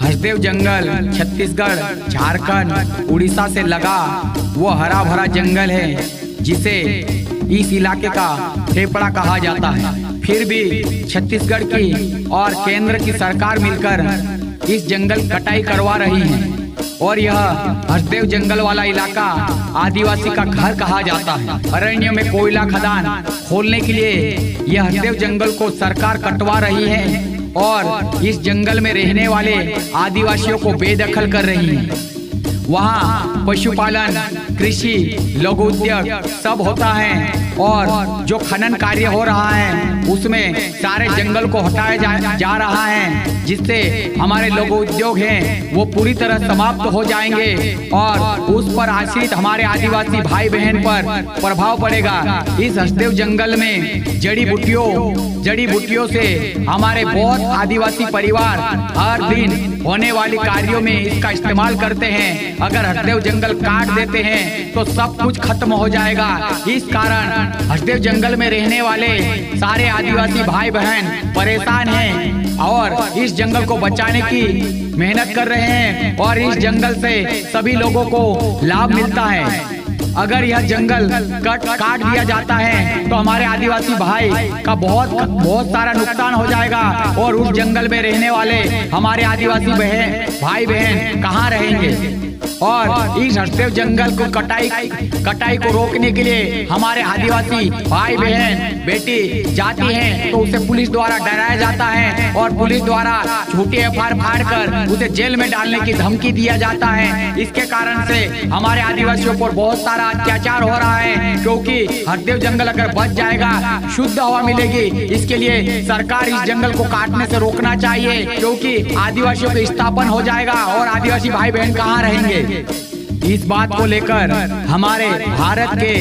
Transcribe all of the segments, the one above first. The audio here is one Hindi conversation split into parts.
हसदेव जंगल छत्तीसगढ़, झारखंड, उड़ीसा से लगा वो हरा भरा जंगल है जिसे इस इलाके का फेफड़ा कहा जाता है। फिर भी छत्तीसगढ़ की और केंद्र की सरकार मिलकर इस जंगल कटाई करवा रही है और यह हसदेव जंगल वाला इलाका आदिवासी का घर कहा जाता है। अरण्य में कोयला खदान खोलने के लिए यह हसदेव जंगल को सरकार कटवा रही है और इस जंगल में रहने वाले आदिवासियों को बेदखल कर रही है। वहाँ पशुपालन, कृषि, लघु उद्योग सब होता है और जो खनन कार्य हो रहा है उसमें सारे जंगल को हटाया जा रहा है, जिससे हमारे लघु उद्योग हैं वो पूरी तरह समाप्त हो जाएंगे और उस पर आश्रित हमारे आदिवासी भाई बहन पर प्रभाव पड़ेगा। इस हसदेव जंगल में जड़ी बूटियों से हमारे बहुत आदिवासी परिवार हर दिन होने वाली कार्यों में इसका इस्तेमाल करते हैं। अगर हसदेव जंगल काट देते हैं तो सब कुछ खत्म हो जाएगा। इस कारण हसदेव जंगल में रहने वाले सारे आदिवासी भाई बहन परेशान हैं और इस जंगल को बचाने की मेहनत कर रहे हैं और इस जंगल से सभी लोगों को लाभ मिलता है। अगर यह जंगल काट दिया जाता है तो हमारे आदिवासी भाई का बहुत सारा नुकसान हो जाएगा और उस जंगल में रहने वाले हमारे आदिवासी भाई बहन कहाँ रहेंगे। और इस हसदेव जंगल को कटाई को रोकने के लिए हमारे आदिवासी भाई बहन बेटी जाती हैं तो उसे पुलिस द्वारा डराया जाता है और पुलिस द्वारा झूठी एफआईआर फाड़ कर उसे जेल में डालने की धमकी दिया जाता है। इसके कारण से हमारे आदिवासियों पर बहुत सारा अत्याचार हो रहा है, क्योंकि हसदेव जंगल अगर बच जाएगा शुद्ध हवा मिलेगी। इसके लिए सरकार इस जंगल को काटने से रोकना चाहिए, क्योंकि आदिवासियों का स्थापन हो जाएगा और आदिवासी भाई बहन कहाँ रहेंगे। इस बात को लेकर हमारे भारत के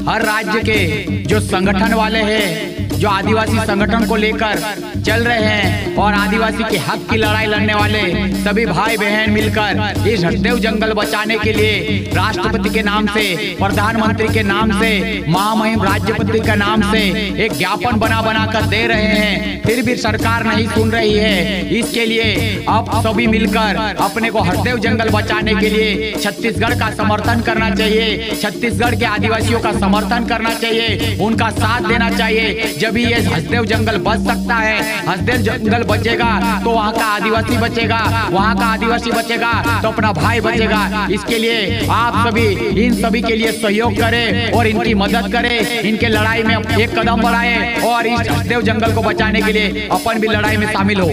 हर राज्य के जो संगठन वाले हैं, जो आदिवासी संगठन को लेकर चल रहे हैं और आदिवासी के हक की लड़ाई लड़ने वाले सभी भाई बहन मिलकर इस हसदेव जंगल बचाने के लिए राष्ट्रपति के नाम से, प्रधानमंत्री के नाम से, महामहिम राज्यपति के नाम से एक ज्ञापन बना कर दे रहे हैं। फिर भी सरकार नहीं सुन रही है। इसके लिए अब सभी मिलकर अपने को हसदेव जंगल बचाने के लिए छत्तीसगढ़ का समर्थन करना चाहिए, छत्तीसगढ़ के आदिवासियों का समर्थन करना चाहिए, उनका साथ देना चाहिए। जब ये हसदेव जंगल बच सकता है, हसदेव जंगल बचेगा तो वहाँ का आदिवासी बचेगा, वहाँ का आदिवासी बचेगा तो अपना भाई बचेगा। इसके लिए आप सभी इन सभी के लिए सहयोग करें और इनकी मदद करें, इनके लड़ाई में एक कदम बढ़ाएं और इस हसदेव जंगल को बचाने के लिए अपन भी लड़ाई में शामिल हो।